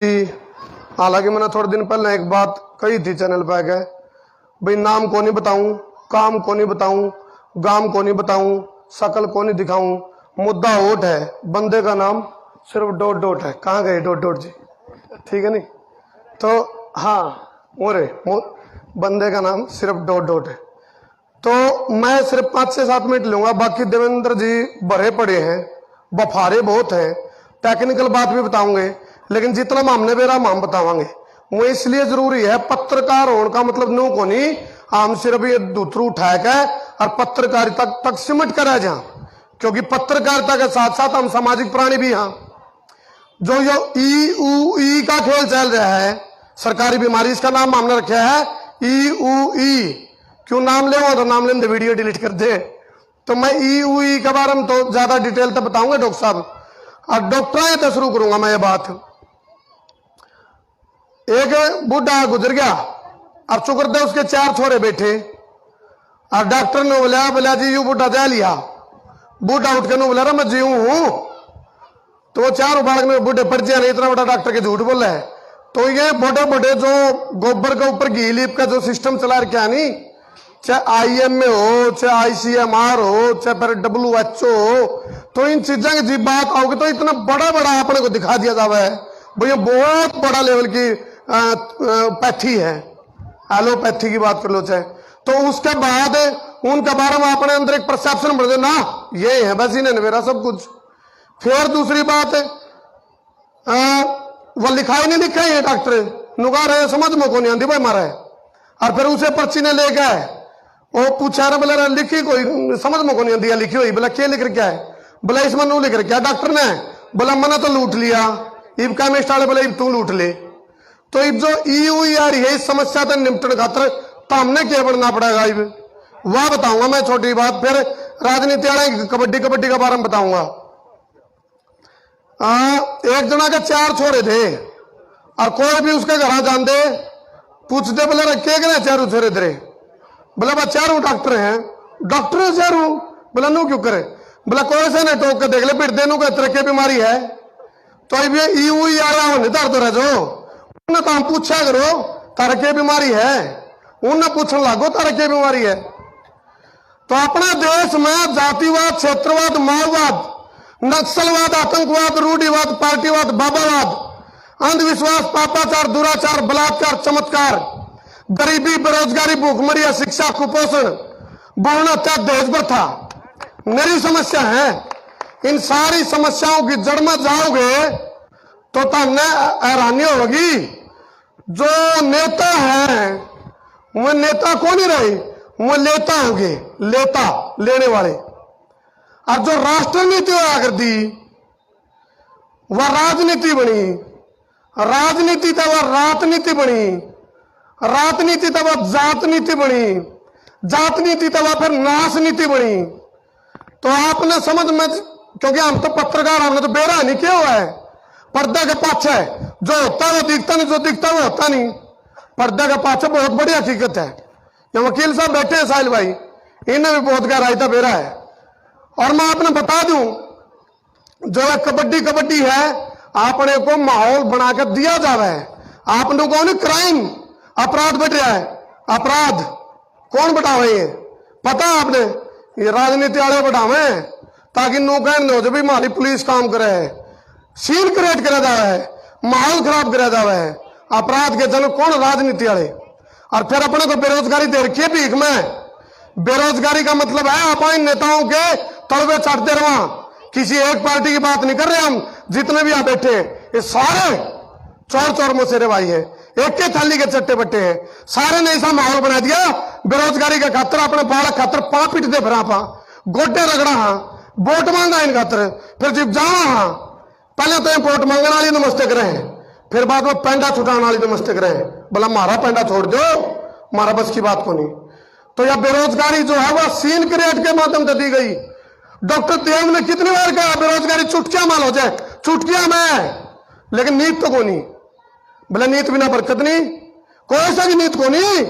हालांकि मैंने थोड़े दिन पहले एक बात कही थी चैनल पे है भाई, नाम को नहीं बताऊं, काम को नहीं बताऊं, गाम को नहीं बताऊं, शकल को नहीं दिखाऊं, मुद्दा वोट है, बंदे का नाम सिर्फ डॉट डॉट है। कहाँ गए डॉट डॉट जी? ठीक है नहीं तो हाँ मोरे बंदे का नाम सिर्फ डॉट डॉट है। तो मैं सिर्फ 5 से 7 मिनट लूंगा, बाकी देवेंद्र जी भरे पड़े हैं, बफारे बहुत हैं, टेक्निकल बात भी बताऊंगे, लेकिन जितना हमने बेरा हम बतावांगे। वो इसलिए जरूरी है, पत्रकार होने का मतलब नो को नहीं हम सिर्फ ये दूतरू उठाए का और पत्रकारिता तक सिमट कर रह जा, क्योंकि पत्रकारिता के साथ साथ हम सामाजिक प्राणी भी हैं। जो ई का खेल चल रहा है, सरकारी बीमारी, इसका नाम हमने रखा है ई। क्यों नाम ले तो नाम लेने वीडियो डिलीट कर दे। तो मैं ई के बारे में तो ज्यादा डिटेल तो बताऊंगा डॉक्टर साहब, और डॉक्टर तो शुरू करूंगा मैं ये बात। एक बूढ़ा गुजर गया, अब शुक्र थे उसके 4 छोरे बैठे, और डॉक्टर ने बोला जी यू बूढ़ा जा लिया। बूढ़ा उठ के बोला मैं जीव हूं। तो वो 4 बालक में बूढ़े पर्चियां नहीं, इतना बड़ा डॉक्टर के झूठ बोला है। तो ये बड़े बड़े जो गोबर के ऊपर घी लीप का जो सिस्टम चला रखा नहीं, चाहे IMA हो, चाहे ICMR हो, चाहे फिर WHO हो, तो इन चीजों की जी बात आओगे तो इतना बड़ा बड़ा अपने को दिखा दिया जावा है भैया, बहुत बड़ा लेवल की पैथी है, एलोपैथी की बात कर लो चाहे। तो उसके बाद उनके बारे में अपने अंदर एक परसेप्शन बढ़ ना, ये है बस इन्हें मेरा सब कुछ। फिर दूसरी बात वो लिखाई नहीं लिखा है डॉक्टर नुगा रहे, समझ में को नहीं आती भाई मारा है। और फिर उसे पर्ची ने ले गए, वो पूछा रहा बोला लिखी कोई समझ में को नहीं आती लिखी हुई, बोला क्या लिख रहा है, बोला इसमें नू लिख रहा डॉक्टर ने, बोला मना तो लूट लिया, इब केमिस्ट वाले बोले इब तू लूट ले। तो इब जो ई हुई आ रही है इस समस्या से निपटने खातर तो हमने क्या बनना पड़ेगा, इब वह बताऊंगा मैं छोटी बात। फिर राजनीति वाले कबड्डी के बारे में बताऊंगा। एक जना के 4 छोरे थे, और कोई भी उसके घर जाते पूछते बोले रखे कि 4 छोरे तेरे, बोला बा 4 डॉक्टर हैं। डॉक्टर 4, बोला नू क्यों करे, बोला कोई से नहीं टोक के देख ले फिर देनू का तरह की बीमारी है। तो अब ये ई हुई आ रहा हो दर्द रह जो उन्हें तो हम पूछा करो तारा की बीमारी है, उन्हें पूछने लागो तारा की बीमारी है। तो अपने देश में जातिवाद, क्षेत्रवाद, माओवाद, नक्सलवाद, आतंकवाद, रूढ़िवाद, पार्टीवाद, बाबावाद, अंधविश्वास, पापाचार, दुराचार, बलात्कार, चमत्कार, गरीबी, बेरोजगारी, भूखमरी, शिक्षा, कुपोषण, भ्रूण हत्या, दहेज प्रथा मेरी समस्या है। इन सारी समस्याओं की जड़ में जाओगे तो तुमने हैरानी होगी। जो नेता है वो नेता को नहीं रहे, वो लेता होंगे, लेता लेने वाले। और जो राष्ट्रनीति आकर दी वह राजनीति बनी, राजनीति था वह रातनीति बनी, रातनीति था वह जातनीति बनी, जातनीति था वह फिर नाशनीति बनी। तो आपने समझ में, क्योंकि हम तो पत्रकार, हमने तो बेरा नहीं किया हुआ है। पर्दा के पाछे जो होता है वो दिखता नहीं, जो दिखता है वो होता नहीं। पर्दा के पाछे बहुत बड़ी हकीकत है। ये वकील साहब बैठे हैं साहिल भाई, इन्हें भी बहुत गहराई बेरा है। और मैं आपने बता दूं, जो है कबड्डी है, आपने को माहौल बनाकर दिया जा रहा है। आपने को नहीं क्राइम, अपराध बढ़ रहा है। अपराध कौन बढ़ावे, ये पता आपने, ये राजनीति वाले बढ़ावे, ताकि नो कहने हो जो भी हमारी पुलिस काम करे है, सीन क्रिएट करा जा रहा है, माहौल खराब करा जा रहा है। अपराध के जनक कौन, राजनीति वाले। और फिर अपने को बेरोजगारी दे रखी है भीख में। बेरोजगारी का मतलब है आप इन नेताओं के तलबे चढ़ते रहो। किसी एक पार्टी की बात नहीं कर रहे हम, जितने भी यहाँ बैठे ये सारे चोर मसेरे भाई है, एक के थाली के चट्टे बट्टे हैं। सारे ने ऐसा माहौल बना दिया बेरोजगारी का खातर, अपने बालक खातर पां पीटते फिर आप गोटे रगड़ा, हाँ वोट मांगा इन खातर। फिर जब जाओ हाँ पहले तो वोट मांगने वाली नमस्ते करें, फिर बाद में पेंडा छुटाने वाली नमस्ते करें। बोला मारा पेंडा छोड़ दो, मारा बस की बात को नहीं। तो यह बेरोजगारी जो है वह सीन क्रिएट के माध्यम से दी गई। डॉक्टर देव ने कितनी बार कहा बेरोजगारी चुटकियां माल हो जाए, चुटकियां में, लेकिन नीत तो को नहीं। बोले नीत बिना बरकत नहीं, कोई सा भी नीत को नहीं,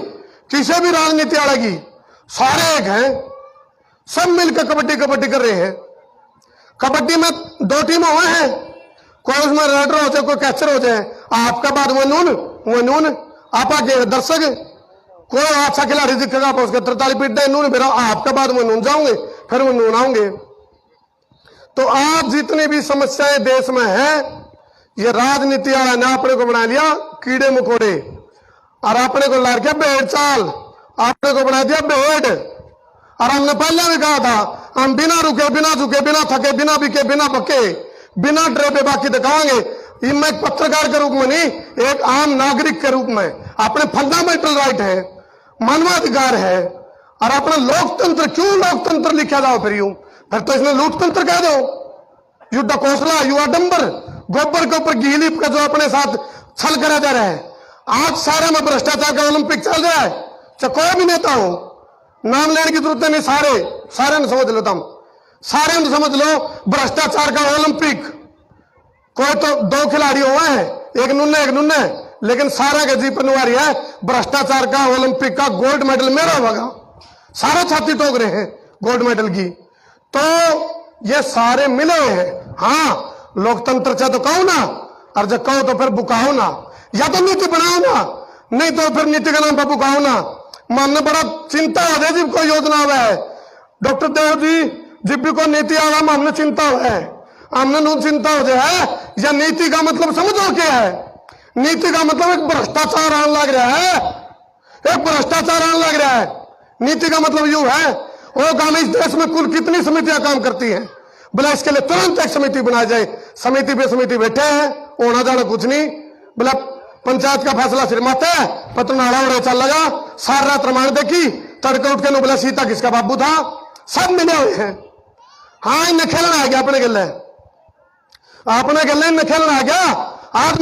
किसी भी राजनीति वाले की। सारे एक हैं, सब मिलकर कबड्डी कर रहे हैं। कबड्डी में 2 टीमें हुए हैं, कोई उसमें रेडर हो जाए, कोई कैचर हो जाए, आपका बाद वो नून आप आगे दर्शक कोई अच्छा खिलाड़ी दिखेगा आप उसके 43 पीट नून फिर आपका बाद वो नून जाओगे, फिर वो नून आऊंगे। तो आज जितनी भी समस्याएं देश में है, ये राजनीति वाला ने अपने को बना लिया कीड़े मकोड़े, और अपने को ला दिया भेड़ चाल, आपने को बना दिया भेड़। और हमने पहले भी कहा था हम बिना रुके, बिना झुके, बिना थके, बिना बिके, बिना पके, बिना डरे पे बाकी दिखाएंगे। ये मैं एक पत्रकार के रूप में नहीं, एक आम नागरिक के रूप में अपने फंडामेंटल राइट है, मानवाधिकार है। और अपना लोकतंत्र, क्यों लोकतंत्र लिखा जाओ फिर तो इसमें लोकतंत्र कह दो। यू डकोसला, यू आडंबर, गोबर के ऊपर घी लीप का जो अपने साथ छल करा जा रहा है। आज सारे में भ्रष्टाचार का ओलंपिक चल रहा है, चाहे कोई भी नेता हो, नाम लेने की जरूरत नहीं, सारे ने समझ लो, तुम सारे ने समझ लो भ्रष्टाचार का ओलंपिक। कोई तो 2 खिलाड़ी हुए हैं, एक नुन्ने, लेकिन सारा का जी पनवारी है भ्रष्टाचार का ओलंपिक का गोल्ड मेडल मेरा होगा। सारे छाती ठोक रहे हैं गोल्ड मेडल की। तो ये सारे मिले हुए हैं। हाँ, लोकतंत्र चाहे तो कहो ना, और जब कहो तो फिर बुकाओ ना, या तो नीति बनाओ ना, नहीं तो फिर नीति के नाम पर बुकाओ ना। मानने बड़ा चिंता हो जाए जब कोई योजना हुआ है, डॉक्टर देव जी जब भी कोई नीति आवा हमने चिंता हुआ है, हमने नू चिंता हो जाए। या नीति का मतलब समझो क्या है? नीति का मतलब एक भ्रष्टाचार आने लग रहा है, एक भ्रष्टाचार आने लग रहा है। नीति का मतलब यूं है, वो काम इस देश में कुल कितनी समितियां काम करती हैं, बोला इसके लिए तुरंत एक समिति बनाई जाए। समिति पे समिति बैठे हैं, होना जाना कुछ नहीं, बोला पंचायत का फैसला सिर माते है, पत्रनाड़ा उड़े चल लगा, सारी रात रामायण देखी, तड़के उठ के नो बोला सीता किसका बाबू था, सब मिले हुए हैं। हाँ, इन्हें खेलना आ गया अपने गले, इन्हें खेलना आ गया। आज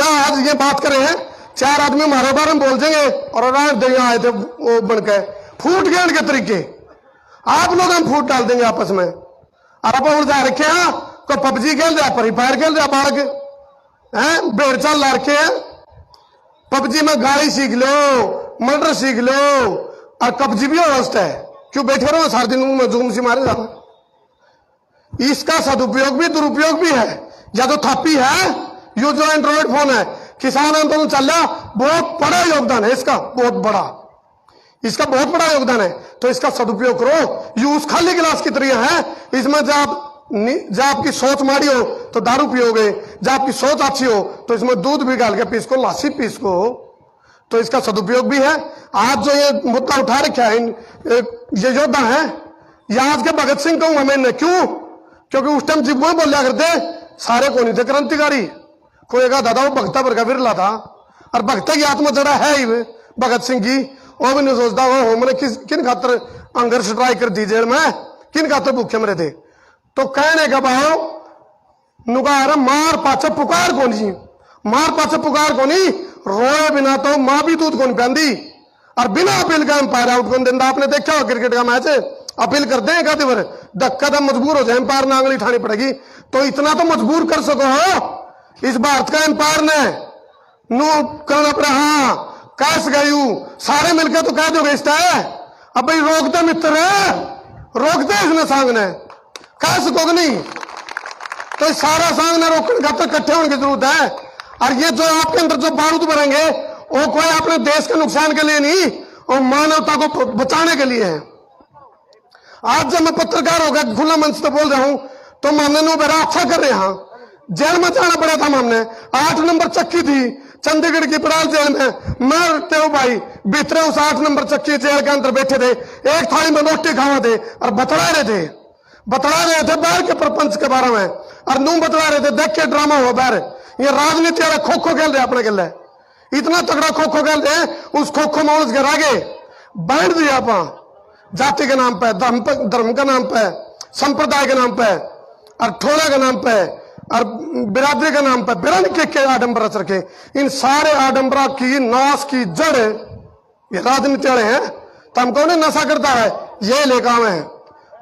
आज ये बात कर रहे हैं, 4 आदमी हमारे बारे में बोल देंगे और आए थे वो बनके फूट गए उनके तरीके, आप लोग हम फूट डाल देंगे आपस में। और आप उड़ रखे हैं, कोई पबजी खेल रहा, फ्री फायर खेल रहा, बाढ़ के हैं भेड़ चाल ला रखे हैं। पबजी में गाड़ी सीख लो, मर्डर सीख लो, और कब्जी भी अवस्था है, क्यों बैठे रहो सारे दिन में जूम से मारे जाना। इसका सदुपयोग भी दुरुपयोग भी है। या तो थापी है, यो जो एंड्रॉइड फोन है, किसान आंदोलन चल रहा, बहुत बड़ा योगदान है इसका, बहुत बड़ा योगदान है। तो इसका सदुपयोग करो। यूज खाली गिलास की तरह है, इसमें जब आपकी सोच माड़ी हो तो दारू पियोगे, जब आपकी सोच अच्छी हो तो इसमें दूध भी डाल के पीस को, लासी पीस को, तो इसका सदुपयोग भी है। आज जो ये मुद्दा उठा रखा है, ये योद्धा है, ये आज के भगत सिंह कहूंगा मैंने, क्यों? क्योंकि उस टाइम जिब बोलिया करते सारे को नहीं थे क्रांतिकारी, कोई एक दादा वो भगता पर का विरला था, और भगता की आत्मा जड़ा है ही भगत सिंह की। वो भी नहीं सोचता वो मैंने किन खातर अंगर स्ट्राइक कर दी जेल में, किन खातर भूखे मरे थे। तो कहने का भाव नुकार मार पाछे पुकार कोनी, मार पाछे पुकार कोनी, रोए बिना तो मां भी दूध कौन पहनदी, और बिना अपील का एम्पायर आउट कौन देता। आपने देखा हो क्रिकेट का मैच, अपील करते हैं कहते बार धक्का तो मजबूर हो जाए, एम्पायर ने आंगली उठानी पड़ेगी। तो इतना तो मजबूर कर सको इस भारत का एम्पायर ने, नो करना पड़ा। हाँ, कैस गयू सारे मिलकर तो कह दोगे इस है, अब भाई रोक दे मित्र, रोक दे इसने सांग ने, कह सकोगे नहीं। तो सारा सांग ने रोकने का तो इकट्ठे होने की जरूरत है। और ये जो आपके अंदर जो बारूद भरेंगे वो कोई अपने देश के नुकसान के लिए नहीं, और मानवता को बचाने के लिए है। आज जब मैं पत्रकार हो गया, खुला मंच तो बोल रहा हूं, तो मामले ने मेरा अच्छा कर रहे हैं। जेल में जाना पड़ा था, मामले 8 नंबर चक्की थी चंडीगढ़ की पड़ाल जेल में। मैं भाई भीतरे उस 8 नंबर चक्की जेल के अंदर बैठे थे, एक थाली में रोटी खावा थे और बतला रहे थे बाहर के प्रपंच के बारे में, और नू बतला रहे थे देख के ड्रामा हो बाहर। ये राजनीति वाले खो खो खेल रहे अपने गले, इतना तगड़ा खो खो खेल रहे, उस खो खो में उलझ के आगे बांट दिया आप जाति के नाम पे, धर्म के नाम पे, संप्रदाय के नाम पे, और ठोला के नाम पे, और बिरादरी के नाम पे बिरन के आडंबर रच रखे। इन सारे आडंबरा की नाश की जड़ ये राजनीति वाले हैं। तो हम कौन नशा करता है, ये लेगाव है,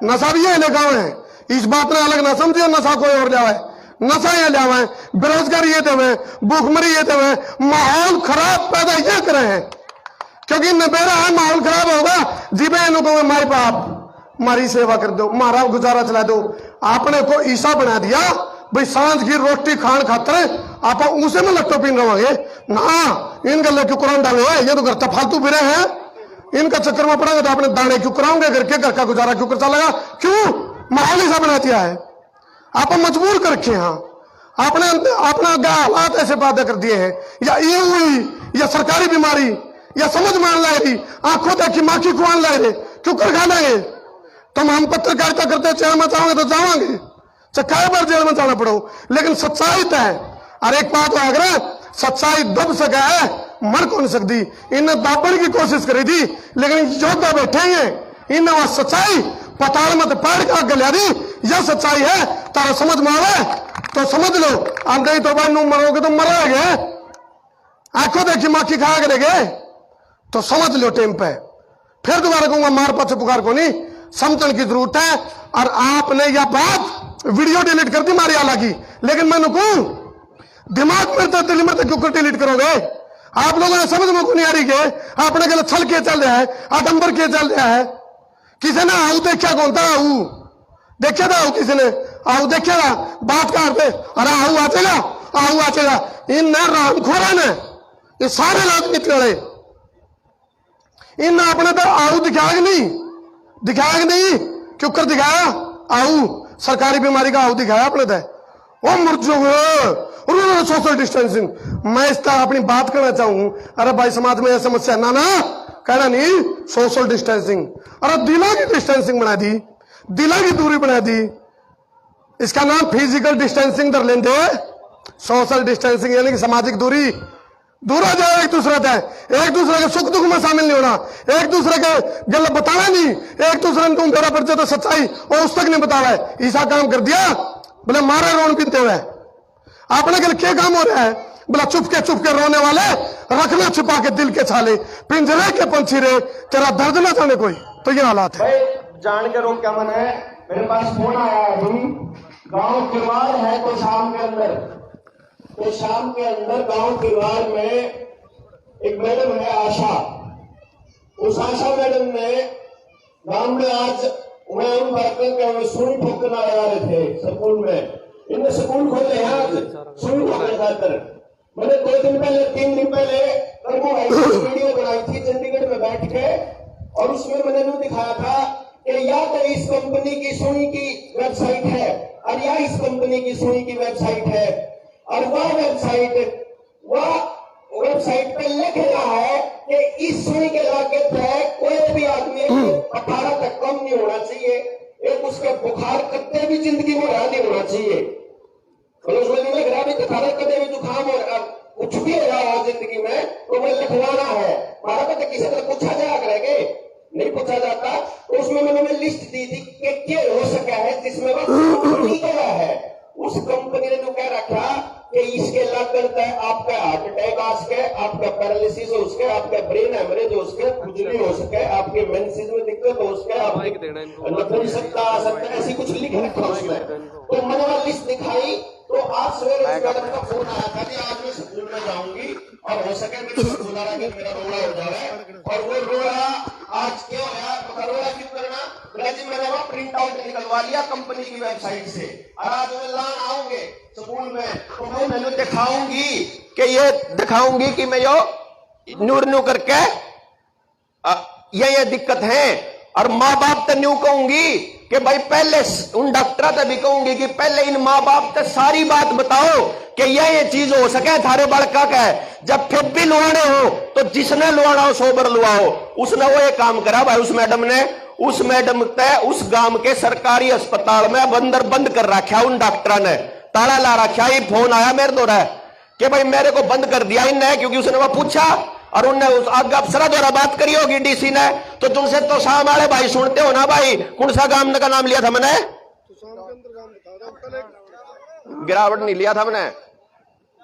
नशा भी ये लेगाव है। इस बात ने अलग ना समझिए नशा कोई और लिया है, नशा ये लिया है, बेरोजगारी ये देवे, भूखमरी ये देवे, माहौल खराब पैदा ये करे हैं। क्योंकि नबेरा है, माहौल खराब होगा, जीवे इनको माई बाप हमारी सेवा कर दो, हमारा गुजारा चला दो। आपने को ईसा बना दिया, भाई सांझ की रोटी खान खातर आप उसे में लट्टो पीन रहोगे ना। इन गल क्यों कुरान डाले, ये तो घर तक फालतू फिरे हैं, इनका चक्कर में पड़ेगा तो अपने दाने क्यों कराओगे, घर के घर का गुजारा क्यों कर चलेगा, क्यों माहौल ऐसा बना दिया है, आप मजबूर कर रखे हैं, आपने अपना हालात ऐसे पैदा कर दिए हैं, या ये हुई या सरकारी बीमारी या समझ मान लाए रही, आंखों देखी माखी खुआन लाए रहे, क्यों कर खा लेंगे तुम। हम पत्रकारिता करते जेल में जाओगे तो जाओगे, चाहे बार जेल में जाना पड़ो, लेकिन सच्चाई तो है। और एक बात है, अगर सच्चाई दब सका है मर कौन नहीं सकती। इन्हें दाबने की कोशिश करी थी, लेकिन योद्धा बैठे हैं, इन्हें वह सच्चाई पताल मत पाड़ के आगे लिया दी। यह सच्चाई है, तारा समझ में आवे तो समझ लो, नहीं तो भाई मरोगे तो मरोगे, आंखों देखी माखी खा करेगे तो समझ लो टाइम पे। फिर दोबारा कहूंगा मार पाछे पुकार को नहीं, समझने की जरूरत है। और आपने यह बात वीडियो डिलीट कर दी मारी आला की, लेकिन मैंने कहूं दिमाग में तो दिल्ली में तो क्यों डिलीट करोगे। आप लोगों ने समझ में को नहीं आ रही के आपने गलत छल के चल रहा है, आडंबर के चल रहा है। किसी ने आऊ देखा कौन था, आऊ देखा था, किसी ने आऊ देखा था, बात करते अरे आऊ आचेगा आऊ आचेगा। इन राम खोरा ने ये सारे राजनीति वाले इन अपने तो आऊ दिखाया दिखाया नहीं, क्यों कर दिखाया आऊ सरकारी बीमारी का आऊ दिखाया अपने तो वो मुर्जो सोशल डिस्टेंसिंग। मैं इस तरह अपनी बात करना चाहूं, अरे भाई समाज में यह समस्या ना कहना नहीं, सोशल डिस्टेंसिंग, अरे दिलों की डिस्टेंसिंग बना दी, दिलों की दूरी बना दी। इसका नाम फिजिकल डिस्टेंसिंग कर लेते, सोशल डिस्टेंसिंग यानी कि सामाजिक दूरी। दूर हो जाए एक दूसरे से, एक दूसरे के सुख दुख में शामिल नहीं होना, एक दूसरे के गलत बताना नहीं, एक दूसरे ने तुम तेरा परिचय तो सच्चाई और उस तक नहीं बतावा है। ऐसा काम कर दिया बोले मारे रोन पीते हुए, आपने कल क्या काम हो रहा है बोला चुप के रोने वाले रखना छुपा के दिल के छाले, पिंजरे के पंछी रे तेरा दर्द ना जाने कोई। तो ये हालात है। जान के रोक क्या मन है, मेरे पास फोन आया अभी, गांव किरवार है तो शाम के अंदर गांव किरवार में एक मैडम है आशा। उस आशा मैडम ने गांव में आज मैं उन बातों के सुई ठोकना लगा रहे थे स्कूल में, इनने स्कूल खोले हैं आज सुई ठोकने खातर। मैंने 2 दिन पहले 3 दिन पहले वीडियो बनाई थी चंडीगढ़ में बैठ के, और उसमें मैंने यूं दिखाया था कि या तो इस कंपनी की सुई की वेबसाइट है और या इस कंपनी की सुई की वेबसाइट है, और वह वेबसाइट पे लिख रहा है कि इस सुई के लागे तक कोई भी आदमी 18 तक कम नहीं होना चाहिए, एक उसके बुखार कत्ते भी जिंदगी में रहा नहीं होना चाहिए। और उसमें लिख रहा है 18 कदे भी जुकाम हो कुछ भी रहा हो जिंदगी में तो मैं लिखवाना है। हमारा पता किसी तरह पूछा जाया करेंगे, नहीं पूछा जाता। तो उसमें मैंने लिस्ट दी थी कि क्या हो सका है जिसमें वह है। उस कंपनी ने जो कह रखा कि इसके लग करता है आपका हार्ट अटैक आ सके, आपका पैरालिसिस हो सके, आपका ब्रेन हेमरेज हो सके, खुजली हो सके, आपके मेंसेस में दिक्कत हो सके, आपकी नपुंसकता आ सकता है, ऐसी कुछ लिख रखा उसमें। तो मैंने वो लिस्ट दिखाई, तो आज सवेरे उस मैडम का फोन आया था कि आज मैं स्कूल में जाऊंगी और हो सके मेरा रोड़ा हो जाए। और वो रोड़ा आज क्यों है, रोड़ा क्यों करना, मैंने वो प्रिंट आउट निकलवा लिया कंपनी की वेबसाइट से, और आज मैं लान आऊंगे स्कूल में तो मैं मैंने दिखाऊंगी कि मैं यो नूर करके ये दिक्कत है। और माँ बाप तो न्यू कहूंगी कि भाई पहले उन डॉक्टर से भी कहूंगी कि पहले इन माँ बाप से सारी बात बताओ कि ये चीज हो सके थारे बड़का का है। जब फिर भी लुआने हो तो जिसने लुआना हो सोबर लुआओ। उसने वो ये काम करा भाई, उस मैडम तय उस गांव के सरकारी अस्पताल में अंदर बंद कर रखा, उन डॉक्टर ने ताला ला रखा। ये फोन आया मेरे द्वारा कि भाई मेरे को बंद कर दिया इनने, क्योंकि उसने वो पूछा और उनने उस आगे अफसरा द्वारा बात करी होगी डीसी ने। तो तुमसे तो शाम वाले भाई सुनते हो ना भाई, कौन सा गांव का नाम लिया था मैंने, गिरावट नहीं लिया था मैंने,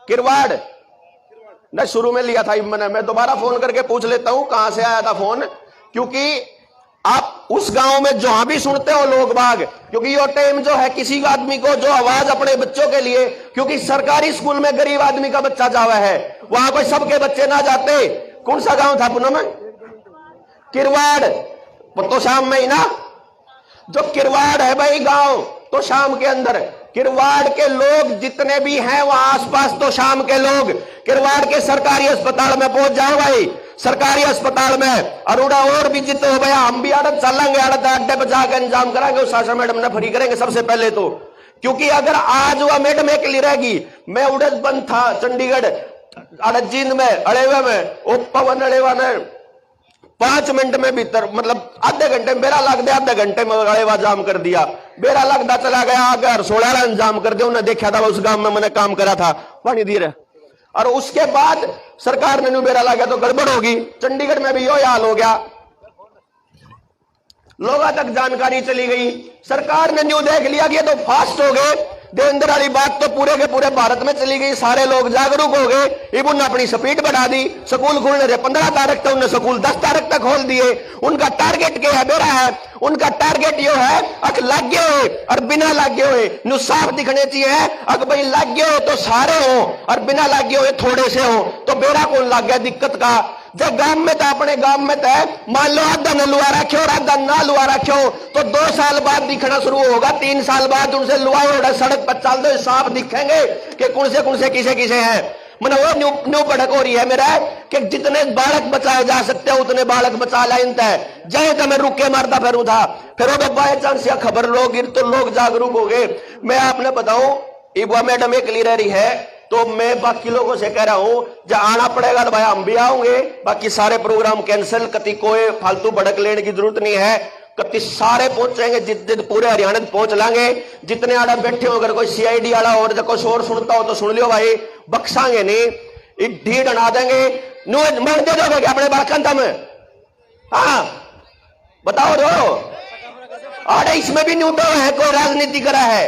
किरवाड़ न शुरू में लिया था मैंने। मैं दोबारा फोन करके पूछ लेता हूं कहां से आया था फोन, क्योंकि आप उस गांव में जहां भी सुनते हो लोग बाग, क्योंकि ये टाइम जो है किसी आदमी को जो आवाज अपने बच्चों के लिए, क्योंकि सरकारी स्कूल में गरीब आदमी का बच्चा जावा है, वहां पर सबके बच्चे ना जाते। कौन सा गांव था पूनम, किरवाड़, तो शाम में ही ना, जो किरवाड़ है भाई गांव, तो शाम के अंदर किरवाड़ के लोग जितने भी हैं वहां आसपास, तो शाम के लोग किरवाड़ के सरकारी अस्पताल में पहुंच जाओ भाई, सरकारी अस्पताल में। और उड़ा और भी जितने हो भैया, हम भी आड़त चलेंगे, आड़त अड्डे पर जाकर इंतजाम कराएंगे, उस आशा मैडम ने फ्री करेंगे सबसे पहले तो। क्योंकि अगर आज वह मैडम एक लिए रहेगी, मैं उड़द बंद था चंडीगढ़ अड़द जींद में अड़ेवा में, वो पवन अड़ेवा ने 5 मिनट में भीतर, मतलब आधे घंटे में बेरा लग दिया, आधे घंटे में अड़ेवा जाम कर दिया, बेरा लगता चला गया, आगे 16 इंजाम कर दिया। उन्हें देखा था उस गांव में मैंने काम करा था, पानी दी रहे। और उसके बाद सरकार ने न्यू बेरा लगा तो गड़बड़ होगी। चंडीगढ़ में भी यो हाल हो गया, लोगों तक जानकारी चली गई, सरकार ने न्यू देख लिया कि ये तो फास्ट हो गए, देवेंद्र वाली बात तो पूरे के पूरे भारत में चली गई, सारे लोग जागरूक हो गए। इब उन्होंने अपनी स्पीड बढ़ा दी, स्कूल खुलने थे 15 तारीख तक, उन्होंने स्कूल 10 तारीख तक खोल दिए। उनका टारगेट क्या है? बेरा है उनका टारगेट यो है, अक लागे हुए और बिना लागे हुए नु साफ दिखने चाहिए। अगर भाई लागे हो तो सारे हो और बिना लागे हुए थोड़े से हो, तो बेरा कौन लाग गया दिक्कत का? जब गांव में था, अपने गांव में था, मान लो आधा न लुआ रखे और आधा ना लुआ रखे हो, तो 2 साल बाद दिखना शुरू होगा, 3 साल बाद उनसे लुआ और सड़क पर चल दो, साफ दिखेंगे कि कौन से किसे किसे हैं। मैंने वो न्यू भड़क हो रही है मेरा कि जितने बालक बचाए जा सकते हैं उतने बालक बचा लाइन तय जय तो मैं रुक के मारता फिरू था, फिर वो बाय चांस या खबर लोग गिर तो लोग जागरूक हो गए। मैं आपने बताऊं, इबा मैडम एक क्लियर रही है, तो मैं बाकी लोगों से कह रहा हूं, जब आना पड़ेगा तो भाई हम भी आऊंगे, बाकी सारे प्रोग्राम कैंसिल, कति कोई फालतू भड़क लेने की जरूरत नहीं है, कति सारे पहुंचेंगे, जितने पूरे हरियाणा पहुंच लांगे। जितने आड़ा बैठे हो, अगर कोई सीआईडी आड़ा और कोई शोर सुनता हो तो सुन लियो भाई, बख्शांगे नहीं, ढीठ अड़ा देंगे। मैं दे दोगे अपने बालकन तम, हाँ बताओ दो आड़े, इसमें भी न्यूटो है, कोई राजनीति करा है,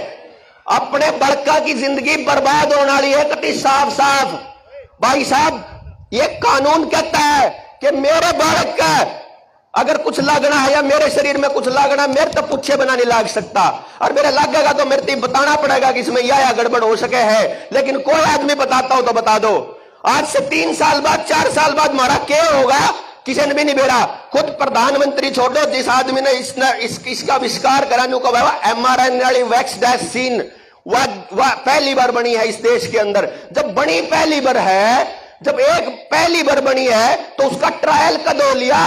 अपने बड़का की जिंदगी बर्बाद होने वाली है, कति साफ साफ। भाई साहब ये कानून कहता है कि मेरे बालक का अगर कुछ लगना है या मेरे शरीर में कुछ लगना, मेरे तो पूछे बना नहीं लाग सकता, और मेरे लगेगा तो मेरे तो बताना पड़ेगा कि इसमें या गड़बड़ हो सके है। लेकिन कोई आदमी बताता हो तो बता दो, आज से 3 साल बाद 4 साल बाद हमारा क्या होगा किसी ने भी नहीं बेरा। खुद प्रधानमंत्री छोड़ो, जिस आदमी ने इसका आविष्कार करा नु को एमआरएनए वाली वैक्सीन वह पहली बार बनी है इस देश के अंदर। जब बनी पहली बार है, जब एक पहली बार बनी है तो उसका ट्रायल कद हो लिया,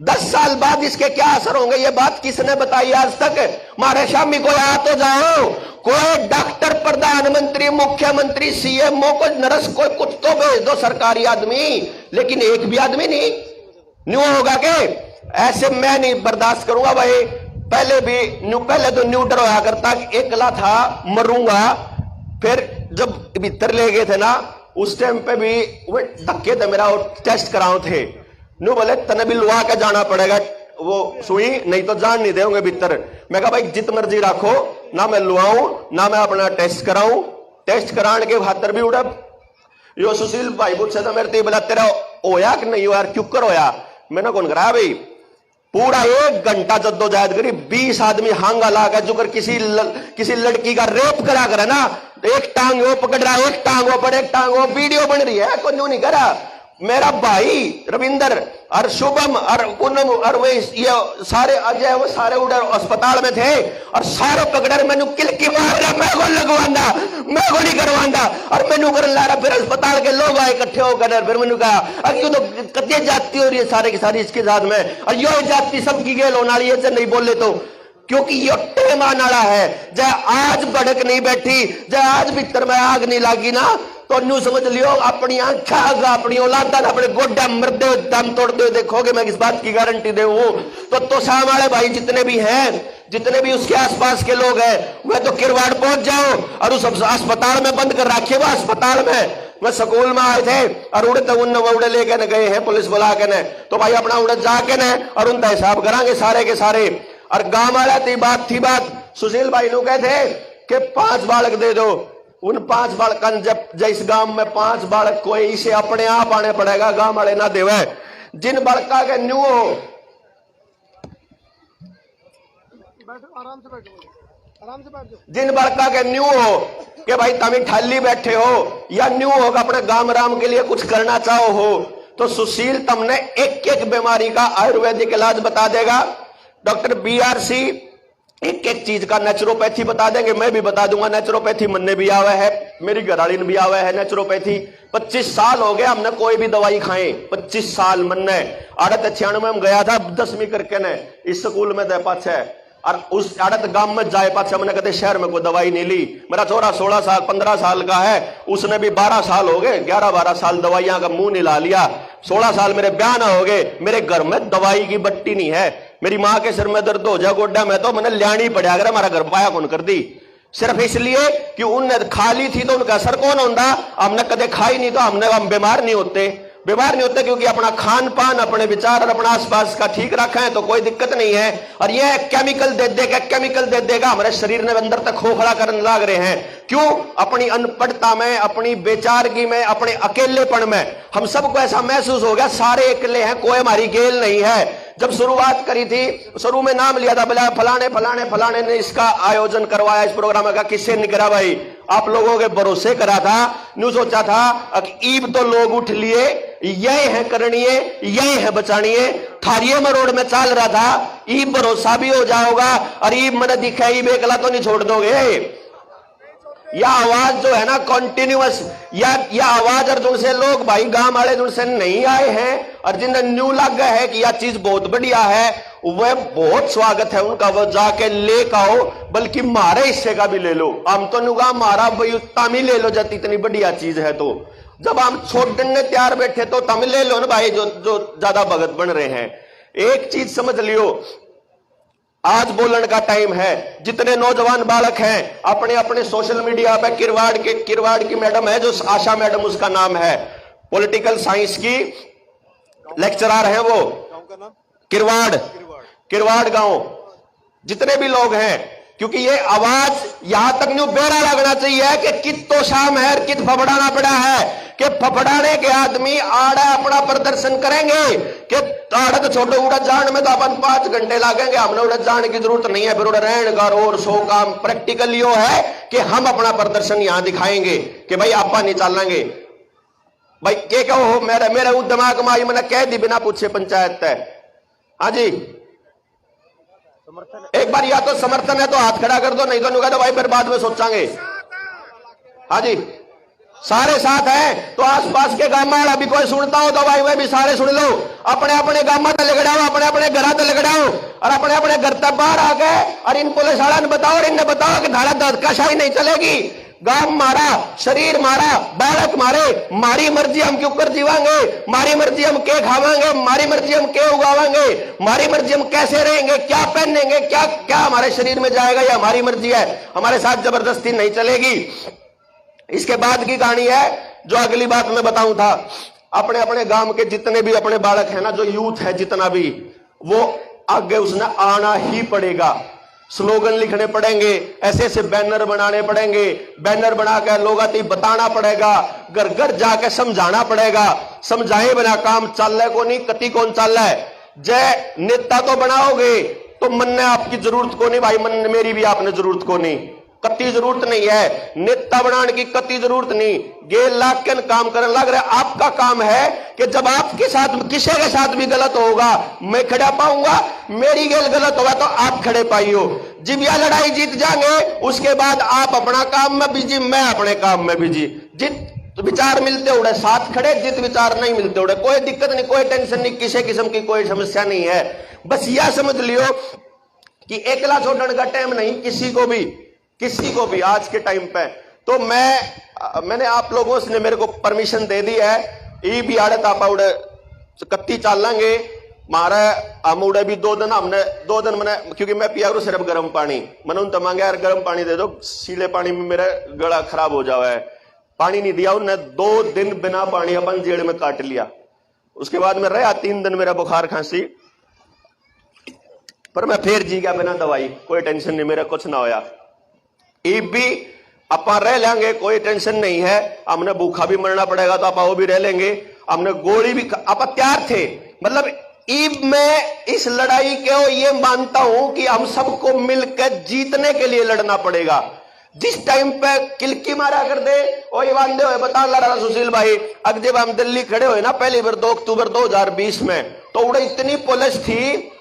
10 साल बाद इसके क्या असर होंगे ये बात किसने बताई आज तक? हमारे शामी कोई आ तो जाओ, कोई डॉक्टर, प्रधानमंत्री, मुख्यमंत्री, सीएमओ, कोई नर्स, कोई कुछ तो भेज दो सरकारी आदमी, लेकिन एक भी आदमी नहीं न्यू होगा के? ऐसे मैं नहीं बर्दाश्त करूंगा भाई। पहले तो न्यूटर होया करता, एकला था मरूंगा, फिर जब भीतर ले गए थे ना उस टाइम पे भी वो धक्के थे, मेरा टेस्ट कराओ थे, न्यू बोले तने भी लुआ के जाना पड़ेगा वो सुई, नहीं तो जान नहीं देंगे भीतर। मैं कहा भाई जित मर्जी रखो, ना मैं लुआऊं ना मैं अपना टेस्ट कराऊं, टेस्ट कराने के खातर भी उड़ा यो सुशील भाई पूछे तो मेरे बोला तेरा होया कि नहीं यार, क्यों कर होया? मैंने कौन कराया भाई? पूरा 1 घंटा जद्दोजहद करी, 20 आदमी हांगा लाकर जो कर किसी लड़की का रेप करा करे ना, एक टांग वो पकड़ रहा है, एक टांग वो पड़े, एक टांग वो, वीडियो बन रही है, कोई नहीं करा। मेरा भाई रविंदर और शुभम और पूनम और वे ये सारे अजय वो सारे उधर अस्पताल में थे और सारे पकड़ मैंने किलकी मार रहा, मैं को लगवांदा, मैं को नहीं करवांदा, और मैंने कर ला रहा। फिर अस्पताल के लोग आए इकट्ठे होकर, फिर मैंने कहा अब क्यों तो कत्ते जाती हो रही है सारे की सारी इसके साथ में, और यो जाति सबकी गेल होने वाली है, नहीं बोले तो, क्योंकि ये टेम आने वाला है। जब आज भड़क नहीं बैठी, जब आज भीतर में आग नहीं लागी ना, तो न्यू समझ लियो अपनी आंखा अपनी औलादा अपने गोड्डा मरदे दम तोड़ते देखोगे, मैं इस बात की गारंटी दे। तो शाम वाले भाई जितने भी हैं, जितने भी उसके आसपास के लोग हैं, वह तो किरवाड़ पहुंच जाओ और उस अस्पताल में बंद कर रखे। वह अस्पताल में वह स्कूल में आए थे और उड़े तो उन उड़े लेके न गए हैं पुलिस बुला के न, तो भाई अपना उड़े जाके न और उनका हिसाब करांगे सारे के सारे। और गांव वाला थी बात सुशील भाई नु कहते कि 5 बालक दे दो, उन 5 बालकन जब इस गांव में 5 बालक कोई इसे अपने आप आने पड़ेगा, गांव वाले ना देवे। जिन बालका के न्यू हो, जिन बालका के न्यू हो कि भाई तभी ठाली बैठे हो या न्यू होगा अपने गांव राम के लिए कुछ करना चाहो हो, तो सुशील तुमने एक बीमारी का आयुर्वेदिक इलाज बता देगा। डॉक्टर BRC एक एक चीज का नेचुरोपैथी बता देंगे, मैं भी बता दूंगा। नेचुरोपैथी मन ने भी आवा है, मेरी घरवाली ने भी आवा है नेचुरोपैथी। 25 साल हो गए हमने कोई भी दवाई खाए, 25 साल मन ने। 98 में हम गया था 10वीं करके ने इस स्कूल में दे पाछे, और उस आड़त गांव में जाए पाछे मैंने कदे शहर में कोई दवाई नहीं ली। मेरा छोरा 16 साल 15 साल का है, उसने भी 12 साल हो गए, 11-12 साल दवाइयां का मुंह निला लिया। 16 साल मेरे ब्याह ना हो गए, मेरे घर में दवाई की बट्टी नहीं है। मेरी माँ के सिर में दर्द हो जाए गोड्डा में तो मैंने ल्याणी पड़ा, अगर हमारा घर पाया कौन कर दी, सिर्फ इसलिए कि उनने खा ली थी तो उनका असर कौन होता। हमने कदे खाई नहीं तो हम बीमार नहीं होते, क्योंकि अपना खान पान, अपने विचार और अपना आसपास का ठीक रखा है तो कोई दिक्कत नहीं है। और यह केमिकल दे देगा हमारे शरीर ने अंदर तक खोखला करने लग रहे हैं। क्यों? अपनी अनपढ़ता में, अपनी बेचारगी में, अपने अकेलेपन में हम सबको ऐसा महसूस हो गया सारे अकेले हैं, कोई हमारी गेल नहीं है। जब शुरुआत करी थी, शुरू में नाम लिया था, बोला फलाने ने इसका आयोजन करवाया, इस प्रोग्राम का। किससे नहीं करा भाई? आप लोगों के भरोसे करा था। न्यू सोचा था ईब तो लोग उठ लिए, यही है करनीय, यही है बचानिए। थारिये में रोड में चल रहा था, ईब भरोसा भी हो जाओगा और ईब मन दिखा, ईब एकला तो नहीं छोड़ दोगे। यह आवाज जो है ना कॉन्टिन्यूअस, यह आवाज और जिनसे लोग भाई गांव वाले जिनसे नहीं आए हैं और जिन्हें न्यू लग गया है कि यह चीज बहुत बढ़िया है, वह बहुत स्वागत है उनका, वो जाके ले आओ, बल्कि मारे हिस्से का भी ले लो। हम तो नुगा मारा तम ही ले लो, जब इतनी बढ़िया चीज है तो। जब हम छोड़ने तैयार बैठे तो तम ले लो ना भाई, जो ज्यादा भगत बन रहे हैं। एक चीज समझ लियो, आज बोलने का टाइम है। जितने नौजवान बालक हैं अपने अपने सोशल मीडिया पे, किरवाड़ की मैडम है जो आशा मैडम उसका नाम है, पॉलिटिकल साइंस की लेक्चरर है वो, किरवाड़ गांव, जितने भी लोग हैं, क्योंकि ये आवाज यहां तक न्यू बेड़ा लगना चाहिए कि कित तो शाम है, कित फफड़ाना पड़ा है, कि फफड़ाने के आदमी आड़ा अपना प्रदर्शन करेंगे कि आड़ा तो छोटे उड़ा जान में तो अपन 5 घंटे लगेंगे, हमने उड़ा जाने की जरूरत नहीं है। फिर उड़ा रहने का और 100 काम प्रैक्टिकल यो है कि हम अपना प्रदर्शन यहां दिखाएंगे कि भाई आपा नहीं चलेंगे। भाई के कहो मेरे दिमाग में आई, मैंने कह दी बिना पूछे पंचायत है। हाँ जी, एक बार या तो समर्थन है तो हाथ खड़ा कर दो, नहीं तो नुका तो भाई फिर बाद में सोचांगे। हाँ जी, सारे साथ हैं तो आसपास के गांव में अभी कोई सुनता हो तो भाई वह भी सारे सुन लो। अपने अपने गांव में लगड़ाओ, अपने अपने घर लगड़ाओ और अपने अपने घर तक बाहर आ गए और इन पुलिस वाला ने बताओ और इन्हें बताओ कि धारा धक्काशाही नहीं चलेगी। गांव मारा, शरीर मारा, बालक मारे, मारी मर्जी हम क्यों कर जीवांगे, मारी मर्जी हम के खावांगे, मारी मर्जी हम के उगावांगे, मारी मर्जी हम कैसे रहेंगे, क्या पहनेंगे, क्या क्या हमारे शरीर में जाएगा, ये हमारी मर्जी है, हमारे साथ जबरदस्ती नहीं चलेगी। इसके बाद की कहानी है जो अगली बात मैं बताऊं था। अपने अपने गांव के जितने भी अपने बालक है ना, जो यूथ है जितना भी, वो आगे उसने आना ही पड़ेगा। स्लोगन लिखने पड़ेंगे, ऐसे ऐसे बैनर बनाने पड़ेंगे, बैनर बनाकर लोगों को बताना पड़ेगा, घर घर जाके समझाना पड़ेगा। समझाए बिना काम चल रहा को नहीं, कति कौन चल रहा है। जय नेता तो बनाओगे तो मन ने आपकी जरूरत को नहीं भाई, मन मेरी भी आपने जरूरत को नहीं, कति जरूरत नहीं है नेता बनाने की, कति जरूरत नहीं। गेल लाख के काम करने लग रहे। आपका काम है कि जब आपके साथ किसी के साथ भी गलत होगा मैं खड़ा पाऊंगा, मेरी गेल गलत होगा तो आप खड़े पाइयो। जब यह लड़ाई जीत जाएंगे उसके बाद आप अपना काम में बिजी, मैं अपने काम में बिजी। जित विचार मिलते उड़े साथ खड़े, जित विचार नहीं मिलते उड़े, कोई दिक्कत नहीं, कोई टेंशन नहीं, किसी किस्म की कोई समस्या नहीं है। बस यह समझ लियो कि एकला छोड़ने का टाइम नहीं किसी को भी आज के टाइम पे। तो मैंने आप लोगों से मेरे को परमिशन दे दी है, ये भी आड़े तापा उड़े कत्ती चाल लेंगे मारा हम उड़े भी 2 दिन, हमने 2 दिन मैंने, क्योंकि मैं पिया करूं सिर्फ गर्म पानी, मैंने उन मांगे यार गर्म पानी दे दो, सीले पानी में मेरा गला खराब हो जावा है, पानी नहीं दिया उन्हें। 2 दिन बिना पानी अपन जेड़ में काट लिया। उसके बाद में रहा 3 दिन मेरा बुखार खांसी, पर मैं फिर जी गया बिना दवाई, कोई टेंशन नहीं, मेरा कुछ ना होया। ईब भी अपन रह लेंगे, कोई टेंशन नहीं है। हमने भूखा भी मरना पड़ेगा तो आप वो भी रह लेंगे। हमने गोली भी आप तैयार थे। मतलब ईब में इस लड़ाई के ये मानता हूं कि हम सबको मिलकर जीतने के लिए लड़ना पड़ेगा। जिस टाइम पे किलकी मारा कर दे वही बांधे हुए बता रहा सुशील भाई, अब जब हम दिल्ली खड़े हुए ना पहली बार 2 अक्टूबर 2020 में, तो उड़े इतनी पुलिस थी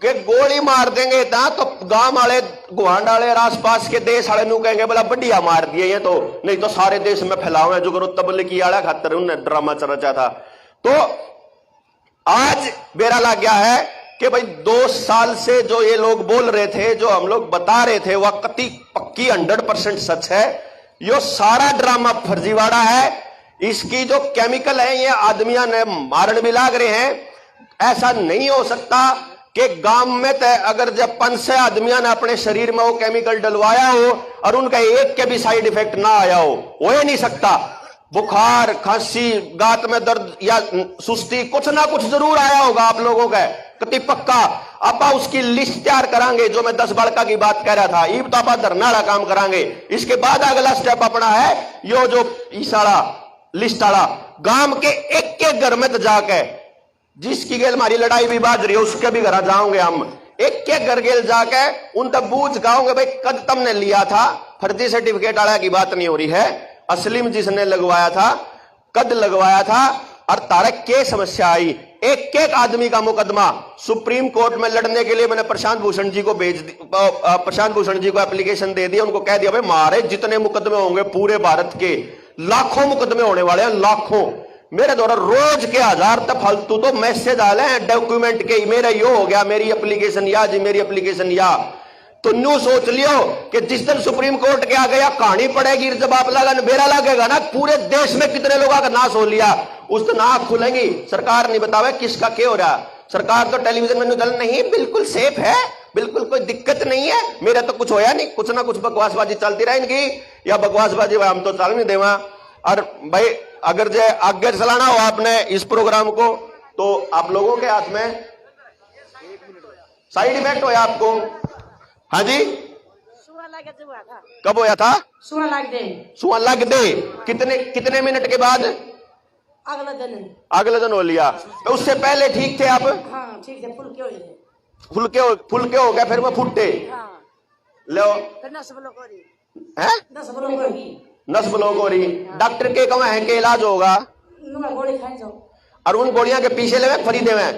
कि गोली मार देंगे ना तो गांव वाले गुहांड वाले और आसपास के देश वाले नु कहेंगे बोला बढ़िया मार दिए ये तो, नहीं तो सारे देश में फैलाओ है जो करो तबलीगी आला खातर उन्हें ड्रामा रचा था। तो आज बेरा लग गया है कि भाई 2 साल से जो ये लोग बोल रहे थे, जो हम लोग बता रहे थे, वह कति पक्की 100% सच है। यो सारा ड्रामा फर्जीवाड़ा है। इसकी जो केमिकल है ये आदमियां ने मारन भी लाग रहे हैं। ऐसा नहीं हो सकता कि गांव में अगर जब 5 आदमियों ने अपने शरीर में वो केमिकल डलवाया हो और उनका एक के भी साइड इफेक्ट ना आया हो ही नहीं सकता। बुखार, खांसी, गात में दर्द या सुस्ती कुछ ना कुछ जरूर आया होगा आप लोगों का, कति पक्का। आप उसकी लिस्ट तैयार करांगे, जो मैं 10 बड़का की बात कह रहा था, ये तो आप धरना काम करांगे। इसके बाद अगला स्टेप अपना है यो जो ईसाड़ा लिस्ट वाला, गांव के एक घर में तो जाके जिसकी गेल हमारी लड़ाई भी बाज रही है उसके भी घर जाओगे हम, एक घर गेल जाके उन तक बूझ गाओगे भाई कद तुमने लिया था। फर्जी सर्टिफिकेट वाला की बात नहीं हो रही है, असली में जिसने लगवाया था, कद लगवाया था और तारे के समस्या आई। एक आदमी का मुकदमा सुप्रीम कोर्ट में लड़ने के लिए मैंने प्रशांत भूषण जी को प्रशांत भूषण जी को एप्लीकेशन दे दिया। उनको कह दिया भाई मारे जितने मुकदमे होंगे पूरे भारत के, लाखों मुकदमे होने वाले हैं, लाखों। मेरे द्वारा रोज के 1000 तक फालतू तो मैसेज आ रहे हैं डॉक्यूमेंट के, मेरा यो हो गया, मेरी एप्लीकेशन या जी, मेरी एप्लीकेशन या। तो न्यू सोच लियो कि जिस दिन सुप्रीम कोर्ट के आ गया कहानी पड़ेगी, जब आप लगा बेरा लगेगा ना, पूरे देश में कितने लोगों का नाश हो लिया, उस दिन आंख खुलेंगी। सरकार नहीं बतावे किसका क्या हो रहा। सरकार तो टेलीविजन में चल नहीं, बिल्कुल सेफ है, बिल्कुल कोई दिक्कत नहीं है, मेरा तो कुछ होया नहीं। कुछ ना कुछ बकवासबाजी चलती रहे इनकी, या बकवासबाजी हम तो चल नहीं देवा। और भाई अगर जो आगे चलाना हो आपने इस प्रोग्राम को, तो आप लोगों के हाथ में। साइड इफेक्ट होया आपको? हाँ जी, कब होया था? सुआ लग दे। कितने मिनट के बाद? अगले दिन हो लिया। तो उससे पहले ठीक थे आप? हाँ ठीक है, फुलके हो गए, फिर वो फुटे। हाँ। लो नस ब्लॉक हो रही। डॉक्टर के कम है के इलाज होगा गोली खाई जाओ, और उन गोलियां के पीछे ले खरीदे हुए।